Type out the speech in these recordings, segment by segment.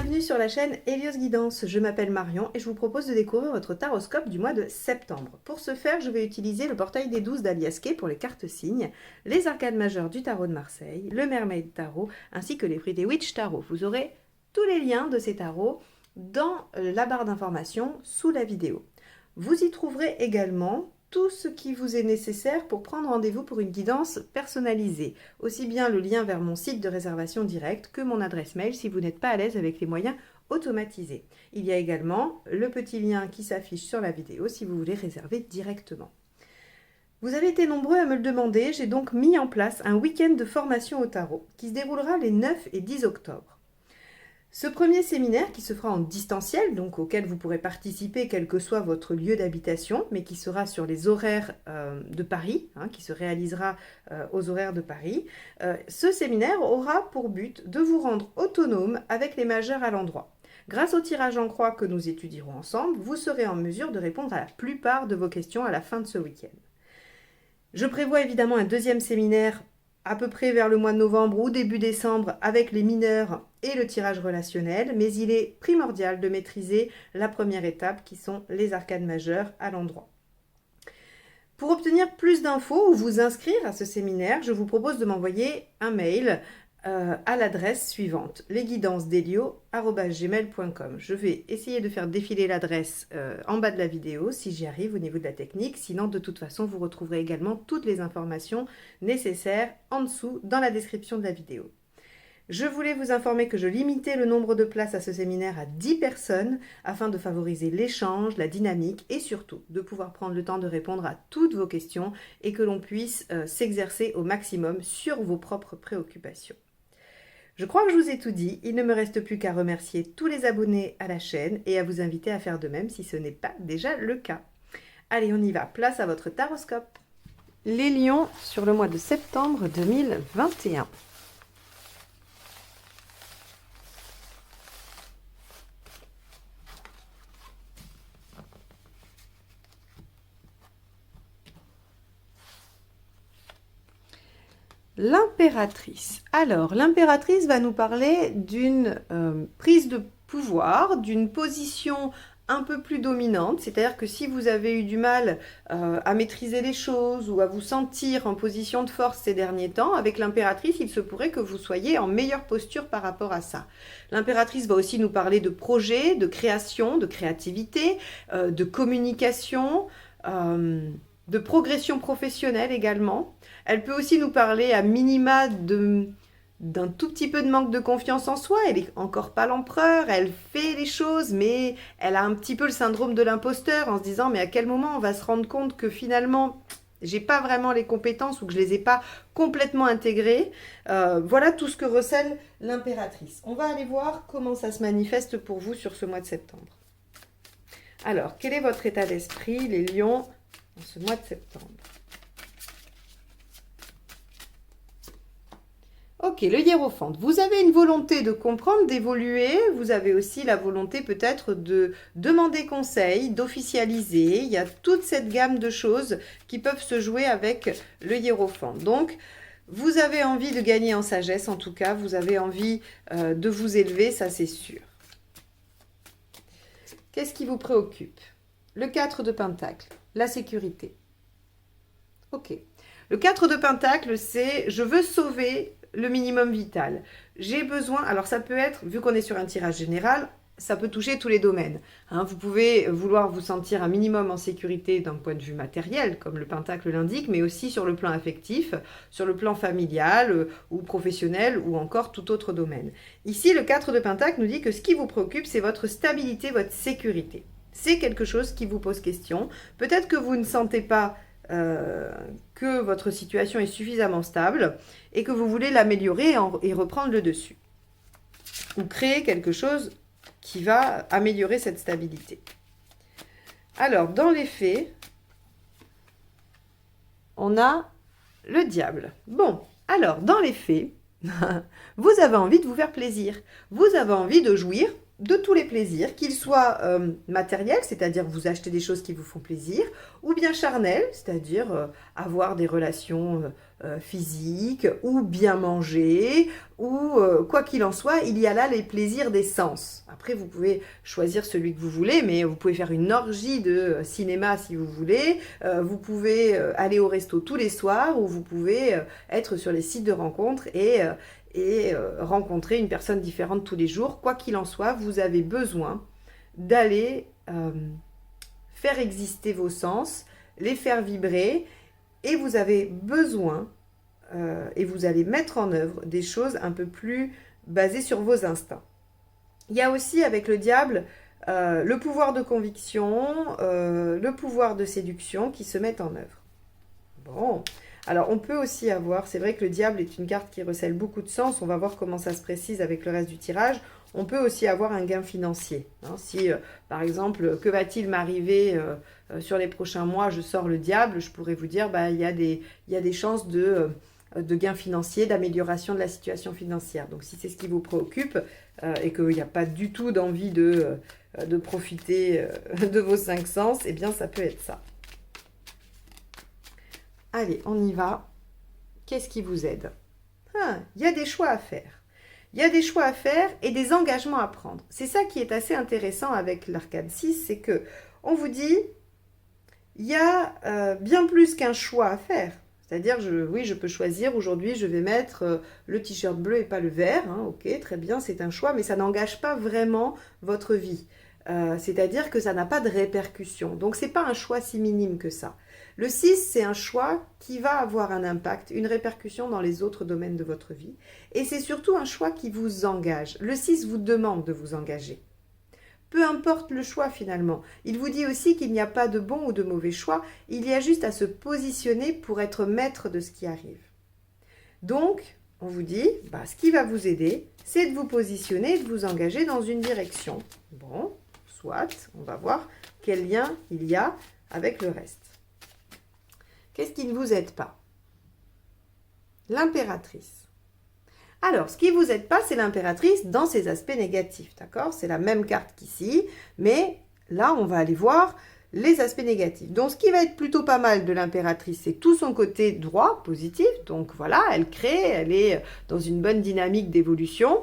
Bienvenue sur la chaîne Hélios Guidance. Je m'appelle Marion et je vous propose de découvrir votre taroscope du mois de septembre. Pour ce faire, je vais utiliser le portail des 12 d'Alias Kay pour les cartes signes, les arcades majeures du tarot de Marseille, le Mermaid Tarot ainsi que les Pretty Witch Tarot. Vous aurez tous les liens de ces tarots dans la barre d'informations sous la vidéo. Vous y trouverez également tout ce qui vous est nécessaire pour prendre rendez-vous pour une guidance personnalisée. Aussi bien le lien vers mon site de réservation directe que mon adresse mail si vous n'êtes pas à l'aise avec les moyens automatisés. Il y a également le petit lien qui s'affiche sur la vidéo si vous voulez réserver directement. Vous avez été nombreux à me le demander, j'ai donc mis en place un week-end de formation au tarot qui se déroulera les 9 et 10 octobre. Ce premier séminaire qui se fera en distanciel, donc auquel vous pourrez participer quel que soit votre lieu d'habitation, mais qui sera sur les horaires de Paris, qui se réalisera aux horaires de Paris, ce séminaire aura pour but de vous rendre autonome avec les majeurs à l'endroit. Grâce au tirage en croix que nous étudierons ensemble, vous serez en mesure de répondre à la plupart de vos questions à la fin de ce week-end. Je prévois évidemment un deuxième séminaire à peu près vers le mois de novembre ou début décembre avec les mineurs et le tirage relationnel, mais il est primordial de maîtriser la première étape qui sont les arcades majeures à l'endroit. Pour obtenir plus d'infos ou vous inscrire à ce séminaire, je vous propose de m'envoyer un mail à l'adresse suivante, lesguidancesdelio@gmail.com. Je vais essayer de faire défiler l'adresse en bas de la vidéo si j'y arrive au niveau de la technique. Sinon, de toute façon, vous retrouverez également toutes les informations nécessaires en dessous dans la description de la vidéo. Je voulais vous informer que je limitais le nombre de places à ce séminaire à 10 personnes afin de favoriser l'échange, la dynamique et surtout de pouvoir prendre le temps de répondre à toutes vos questions et que l'on puisse s'exercer au maximum sur vos propres préoccupations. Je crois que je vous ai tout dit, il ne me reste plus qu'à remercier tous les abonnés à la chaîne et à vous inviter à faire de même si ce n'est pas déjà le cas. Allez, on y va, place à votre taroscope. Les lions sur le mois de septembre 2021. L'impératrice. Alors, l'impératrice va nous parler d'une prise de pouvoir, d'une position un peu plus dominante, c'est-à-dire que si vous avez eu du mal à maîtriser les choses ou à vous sentir en position de force ces derniers temps, avec l'impératrice, il se pourrait que vous soyez en meilleure posture par rapport à ça. L'impératrice va aussi nous parler de projets, de création, de créativité, de communication, de progression professionnelle également. Elle peut aussi nous parler à minima d'un tout petit peu de manque de confiance en soi. Elle n'est encore pas l'empereur, elle fait les choses, mais elle a un petit peu le syndrome de l'imposteur en se disant mais à quel moment on va se rendre compte que finalement j'ai pas vraiment les compétences ou que je les ai pas complètement intégrées. Voilà tout ce que recèle l'impératrice. On va aller voir comment ça se manifeste pour vous sur ce mois de septembre. Alors, quel est votre état d'esprit, les lions, en ce mois de septembre? Ok, le hiérophante. Vous avez une volonté de comprendre, d'évoluer. Vous avez aussi la volonté peut-être de demander conseil, d'officialiser. Il y a toute cette gamme de choses qui peuvent se jouer avec le hiérophante. Donc, vous avez envie de gagner en sagesse, en tout cas. Vous avez envie de vous élever, ça c'est sûr. Qu'est-ce qui vous préoccupe? Le 4 de Pentacle, la sécurité. Ok. Le 4 de Pentacle, c'est je veux sauver le minimum vital. J'ai besoin, alors ça peut être, vu qu'on est sur un tirage général, ça peut toucher tous les domaines. Vous pouvez vouloir vous sentir un minimum en sécurité d'un point de vue matériel, comme le Pentacle l'indique, mais aussi sur le plan affectif, sur le plan familial ou professionnel ou encore tout autre domaine. Ici, le 4 de Pentacle nous dit que ce qui vous préoccupe, c'est votre stabilité, votre sécurité. C'est quelque chose qui vous pose question. Peut-être que vous ne sentez pas que votre situation est suffisamment stable et que vous voulez l'améliorer et reprendre le dessus. Ou créer quelque chose qui va améliorer cette stabilité. Alors, dans les faits, on a le diable. Bon, alors, dans les faits, vous avez envie de vous faire plaisir. Vous avez envie de jouir de tous les plaisirs, qu'ils soient matériels, c'est-à-dire vous achetez des choses qui vous font plaisir, ou bien charnels, c'est-à-dire avoir des relations physique, ou bien manger, ou quoi qu'il en soit, il y a là les plaisirs des sens. Après, vous pouvez choisir celui que vous voulez, mais vous pouvez faire une orgie de cinéma si vous voulez, vous pouvez aller au resto tous les soirs, ou vous pouvez être sur les sites de rencontres et rencontrer une personne différente tous les jours. Quoi qu'il en soit, vous avez besoin d'aller faire exister vos sens, les faire vibrer, et vous avez besoin, et vous allez mettre en œuvre des choses un peu plus basées sur vos instincts. Il y a aussi avec le diable le pouvoir de conviction, le pouvoir de séduction qui se mettent en œuvre. Bon, alors on peut aussi avoir, c'est vrai que le diable est une carte qui recèle beaucoup de sens, on va voir comment ça se précise avec le reste du tirage. On peut aussi avoir un gain financier. Hein. Si, par exemple, que va-t-il m'arriver sur les prochains mois, je sors le diable, je pourrais vous dire, bah, il y a des chances de gains financiers, d'amélioration de la situation financière. Donc, si c'est ce qui vous préoccupe et qu'il n'y a pas du tout d'envie de profiter de vos 5 sens, eh bien, ça peut être ça. Allez, on y va. Qu'est-ce qui vous aide? Il y a des choix à faire. Il y a des choix à faire et des engagements à prendre. C'est ça qui est assez intéressant avec l'arcane 6, c'est que on vous dit, il y a bien plus qu'un choix à faire. C'est-à-dire, oui, je peux choisir, aujourd'hui, je vais mettre le t-shirt bleu et pas le vert. Hein, ok, très bien, c'est un choix, mais ça n'engage pas vraiment votre vie. C'est-à-dire que ça n'a pas de répercussions. Donc, ce n'est pas un choix si minime que ça. Le 6, c'est un choix qui va avoir un impact, une répercussion dans les autres domaines de votre vie. Et c'est surtout un choix qui vous engage. Le 6 vous demande de vous engager. Peu importe le choix finalement. Il vous dit aussi qu'il n'y a pas de bon ou de mauvais choix. Il y a juste à se positionner pour être maître de ce qui arrive. Donc, on vous dit, ce qui va vous aider, c'est de vous positionner, de vous engager dans une direction. Bon, soit, on va voir quel lien il y a avec le reste. Qu'est-ce qui ne vous aide pas? L'impératrice. Alors, ce qui ne vous aide pas, c'est l'impératrice dans ses aspects négatifs, d'accord? C'est la même carte qu'ici, mais là, on va aller voir les aspects négatifs. Donc, ce qui va être plutôt pas mal de l'impératrice, c'est tout son côté droit, positif. Donc, voilà, elle crée, elle est dans une bonne dynamique d'évolution.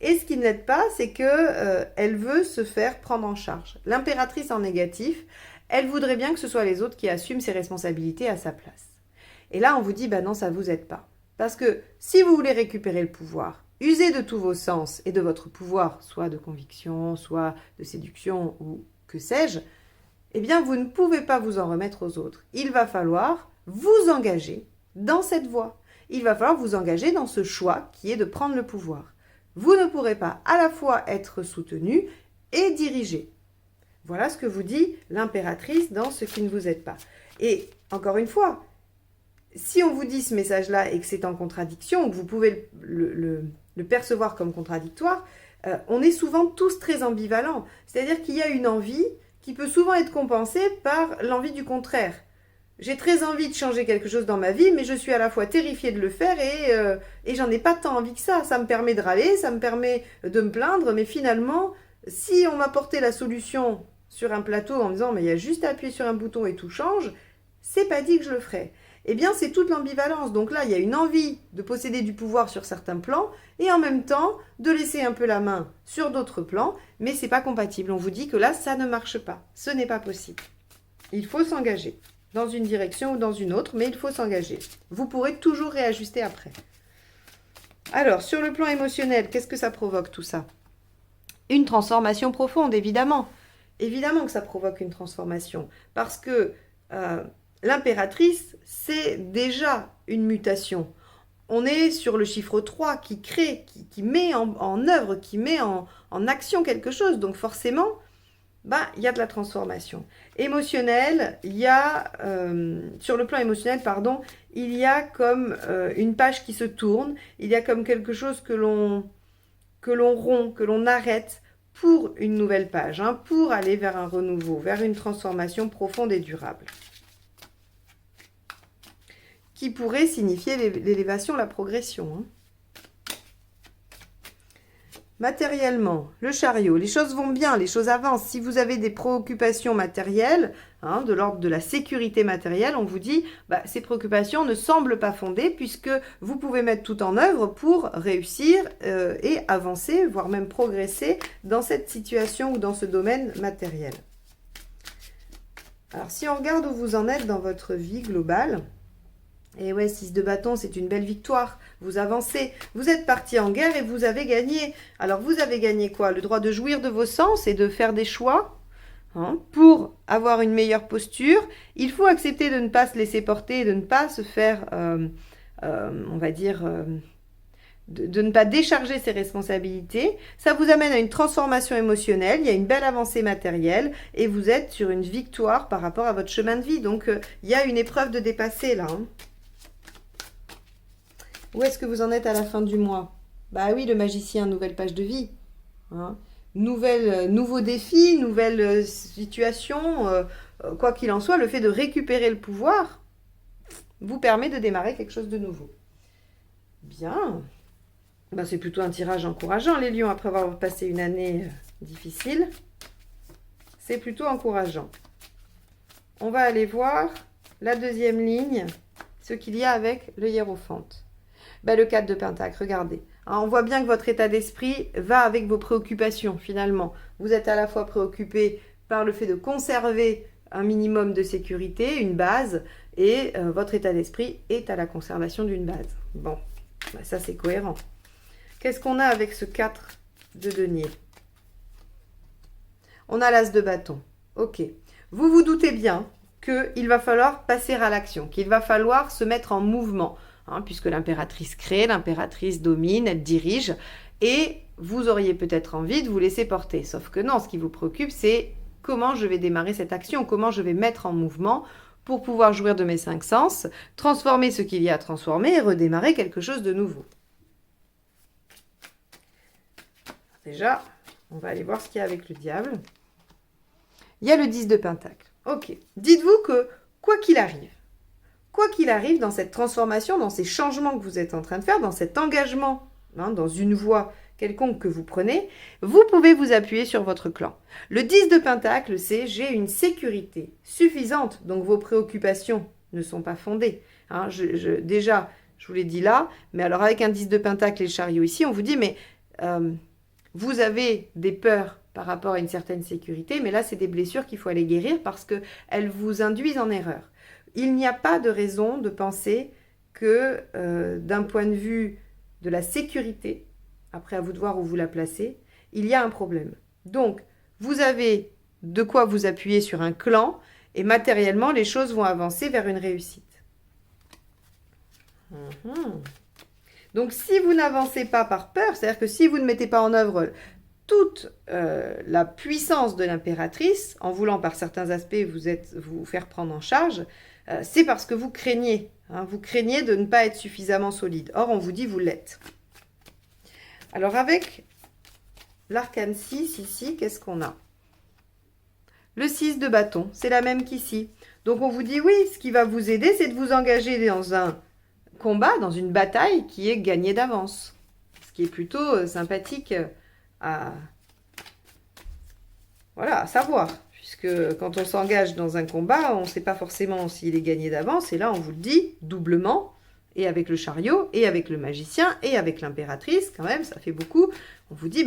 Et ce qui ne l'aide pas, c'est qu'elle veut se faire prendre en charge. L'impératrice en négatif, elle voudrait bien que ce soit les autres qui assument ses responsabilités à sa place. Et là, on vous dit, non, ça ne vous aide pas. Parce que si vous voulez récupérer le pouvoir, usez de tous vos sens et de votre pouvoir, soit de conviction, soit de séduction ou que sais-je, eh bien, vous ne pouvez pas vous en remettre aux autres. Il va falloir vous engager dans cette voie. Il va falloir vous engager dans ce choix qui est de prendre le pouvoir. Vous ne pourrez pas à la fois être soutenu et dirigé. Voilà ce que vous dit l'impératrice dans ce qui ne vous aide pas. Et encore une fois, si on vous dit ce message-là et que c'est en contradiction, ou que vous pouvez le percevoir comme contradictoire, on est souvent tous très ambivalents. C'est-à-dire qu'il y a une envie qui peut souvent être compensée par l'envie du contraire. J'ai très envie de changer quelque chose dans ma vie, mais je suis à la fois terrifiée de le faire et j'en ai pas tant envie que ça. Ça me permet de râler, ça me permet de me plaindre, mais finalement, si on m'apportait la solution sur un plateau en me disant « mais il y a juste à appuyer sur un bouton et tout change », c'est pas dit que je le ferai. Eh bien, c'est toute l'ambivalence. Donc là, il y a une envie de posséder du pouvoir sur certains plans et en même temps de laisser un peu la main sur d'autres plans, mais c'est pas compatible. On vous dit que là, ça ne marche pas. Ce n'est pas possible. Il faut s'engager dans une direction ou dans une autre, mais il faut s'engager. Vous pourrez toujours réajuster après. Alors, sur le plan émotionnel, qu'est-ce que ça provoque tout ça? Une transformation profonde, évidemment. Évidemment que ça provoque une transformation, parce que l'impératrice, c'est déjà une mutation. On est sur le chiffre 3 qui crée, qui met en œuvre, qui met en action quelque chose. Donc forcément, il y a de la transformation. Émotionnelle, il y a, sur le plan émotionnel, pardon, il y a comme une page qui se tourne, il y a comme quelque chose que l'on rompt, que l'on arrête pour une nouvelle page, pour aller vers un renouveau, vers une transformation profonde et durable, qui pourrait signifier l'élévation, la progression. Matériellement, le chariot, les choses vont bien, les choses avancent. Si vous avez des préoccupations matérielles, de l'ordre de la sécurité matérielle, on vous dit ces préoccupations ne semblent pas fondées puisque vous pouvez mettre tout en œuvre pour réussir et avancer, voire même progresser dans cette situation ou dans ce domaine matériel. Alors, si on regarde où vous en êtes dans votre vie globale, et ouais, 6 de bâton, c'est une belle victoire. Vous avancez. Vous êtes parti en guerre et vous avez gagné. Alors, vous avez gagné quoi? Le droit de jouir de vos sens et de faire des choix. Pour avoir une meilleure posture, il faut accepter de ne pas se laisser porter et de ne pas se faire, on va dire, de ne pas décharger ses responsabilités. Ça vous amène à une transformation émotionnelle, il y a une belle avancée matérielle et vous êtes sur une victoire par rapport à votre chemin de vie. Donc, il y a une épreuve de dépasser là. Où est-ce que vous en êtes à la fin du mois? Bah oui, le magicien, nouvelle page de vie. Nouveau défi, nouvelle situation. Quoi qu'il en soit, le fait de récupérer le pouvoir vous permet de démarrer quelque chose de nouveau. Bien. C'est plutôt un tirage encourageant, les lions, après avoir passé une année difficile. C'est plutôt encourageant. On va aller voir la deuxième ligne, ce qu'il y a avec le hiérophante. Le 4 de Pentacle, regardez. On voit bien que votre état d'esprit va avec vos préoccupations, finalement. Vous êtes à la fois préoccupé par le fait de conserver un minimum de sécurité, une base, et votre état d'esprit est à la conservation d'une base. Bon, ça c'est cohérent. Qu'est-ce qu'on a avec ce 4 de denier? On a l'as de bâton. Ok. Vous vous doutez bien qu'il va falloir passer à l'action, qu'il va falloir se mettre en mouvement. Puisque l'impératrice crée, l'impératrice domine, elle dirige, et vous auriez peut-être envie de vous laisser porter. Sauf que non, ce qui vous préoccupe, c'est comment je vais démarrer cette action, comment je vais mettre en mouvement pour pouvoir jouir de mes 5 sens, transformer ce qu'il y a à transformer et redémarrer quelque chose de nouveau. Déjà, on va aller voir ce qu'il y a avec le diable. Il y a le 10 de Pentacle. Ok, dites-vous que quoi qu'il arrive dans cette transformation, dans ces changements que vous êtes en train de faire, dans cet engagement, dans une voie quelconque que vous prenez, vous pouvez vous appuyer sur votre clan. Le 10 de Pentacle, c'est j'ai une sécurité suffisante, donc vos préoccupations ne sont pas fondées. Déjà, je vous l'ai dit là, mais alors avec un 10 de Pentacle et le chariot ici, on vous dit, mais vous avez des peurs par rapport à une certaine sécurité, mais là, c'est des blessures qu'il faut aller guérir parce qu'elles vous induisent en erreur. Il n'y a pas de raison de penser que d'un point de vue de la sécurité, après à vous de voir où vous la placez, il y a un problème. Donc, vous avez de quoi vous appuyer sur un clan et matériellement, les choses vont avancer vers une réussite. Donc, si vous n'avancez pas par peur, c'est-à-dire que si vous ne mettez pas en œuvre toute la puissance de l'impératrice, en voulant par certains aspects vous faire prendre en charge, c'est parce que vous craignez. Vous craignez de ne pas être suffisamment solide. Or, on vous dit, vous l'êtes. Alors, avec l'arcane 6, ici, qu'est-ce qu'on a? Le 6 de bâton, c'est la même qu'ici. Donc, on vous dit, oui, ce qui va vous aider, c'est de vous engager dans un combat, dans une bataille qui est gagnée d'avance. Ce qui est plutôt sympathique à savoir. Puisque quand on s'engage dans un combat, on ne sait pas forcément s'il est gagné d'avance. Et là, on vous le dit doublement, et avec le chariot, et avec le magicien, et avec l'impératrice, quand même, ça fait beaucoup. On vous dit,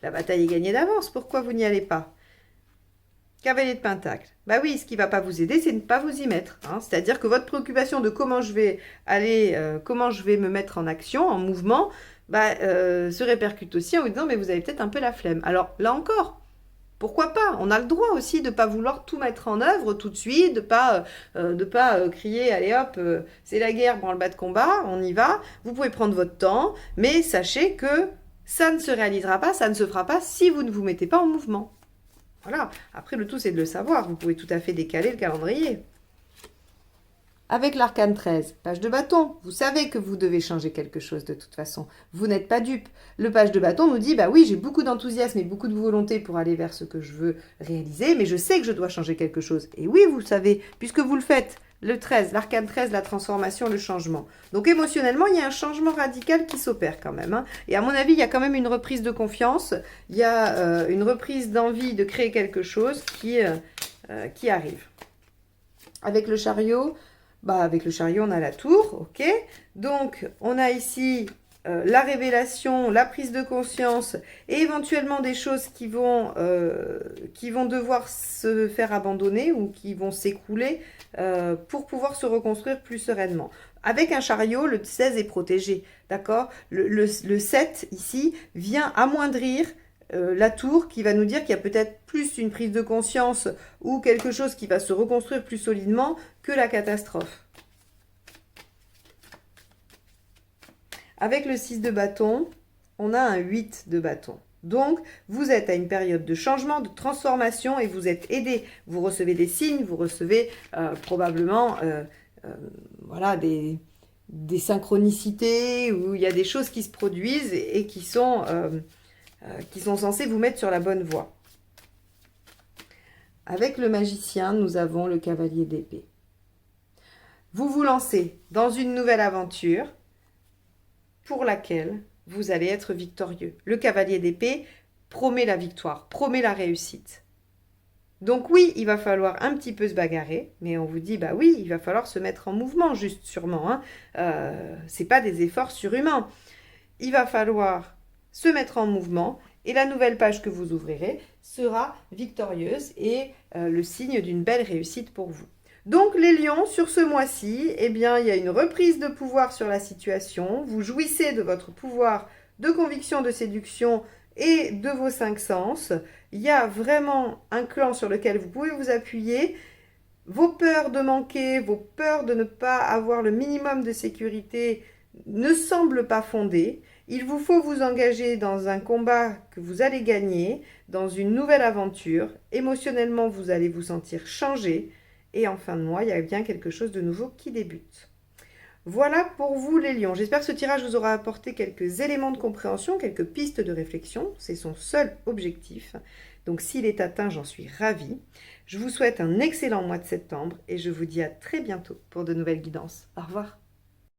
la bataille est gagnée d'avance, pourquoi vous n'y allez pas? Cavalier de Pentacle. Oui, ce qui ne va pas vous aider, c'est de ne pas vous y mettre. C'est-à-dire que votre préoccupation de comment je vais me mettre en action, en mouvement, se répercute aussi en vous disant, mais vous avez peut-être un peu la flemme. Alors, là encore, pourquoi pas? On a le droit aussi de ne pas vouloir tout mettre en œuvre tout de suite, de pas crier, allez hop, c'est la guerre, branle-bas de combat, on y va. Vous pouvez prendre votre temps, mais sachez que ça ne se réalisera pas, ça ne se fera pas si vous ne vous mettez pas en mouvement. Voilà, après le tout c'est de le savoir, vous pouvez tout à fait décaler le calendrier. Avec l'arcane 13, page de bâton, vous savez que vous devez changer quelque chose de toute façon. Vous n'êtes pas dupe. Le page de bâton nous dit, oui, j'ai beaucoup d'enthousiasme et beaucoup de volonté pour aller vers ce que je veux réaliser, mais je sais que je dois changer quelque chose. Et oui, vous le savez, puisque vous le faites le 13, l'arcane 13, la transformation, le changement. Donc émotionnellement, il y a un changement radical qui s'opère quand même. Hein. Et à mon avis, il y a quand même une reprise de confiance, il y a une reprise d'envie de créer quelque chose qui arrive. Avec le chariot, on a la tour, ok. Donc, on a ici la révélation, la prise de conscience et éventuellement des choses qui vont devoir se faire abandonner ou qui vont s'écrouler pour pouvoir se reconstruire plus sereinement. Avec un chariot, le 16 est protégé, d'accord ? Le 7, ici, vient amoindrir la tour qui va nous dire qu'il y a peut-être plus une prise de conscience ou quelque chose qui va se reconstruire plus solidement que la catastrophe. Avec le 6 de bâton, on a un 8 de bâton. Donc, vous êtes à une période de changement, de transformation et vous êtes aidé. Vous recevez des signes, vous recevez probablement voilà, des synchronicités où il y a des choses qui se produisent et qui sont censées vous mettre sur la bonne voie. Avec le magicien, nous avons le cavalier d'épée. Vous vous lancez dans une nouvelle aventure pour laquelle vous allez être victorieux. Le cavalier d'épée promet la victoire, promet la réussite. Donc oui, il va falloir un petit peu se bagarrer, mais on vous dit, bah oui, il va falloir se mettre en mouvement, juste sûrement. Hein. C'est pas des efforts surhumains. Il va falloir se mettre en mouvement et la nouvelle page que vous ouvrirez sera victorieuse et le signe d'une belle réussite pour vous. Donc les lions, sur ce mois-ci, eh bien, il y a une reprise de pouvoir sur la situation. Vous jouissez de votre pouvoir de conviction, de séduction et de vos 5 sens. Il y a vraiment un clan sur lequel vous pouvez vous appuyer. Vos peurs de manquer, vos peurs de ne pas avoir le minimum de sécurité ne semblent pas fondées. Il vous faut vous engager dans un combat que vous allez gagner, dans une nouvelle aventure. Émotionnellement, vous allez vous sentir changé. Et en fin de mois, il y a bien quelque chose de nouveau qui débute. Voilà pour vous les lions. J'espère que ce tirage vous aura apporté quelques éléments de compréhension, quelques pistes de réflexion. C'est son seul objectif. Donc s'il est atteint, j'en suis ravie. Je vous souhaite un excellent mois de septembre et je vous dis à très bientôt pour de nouvelles guidances. Au revoir.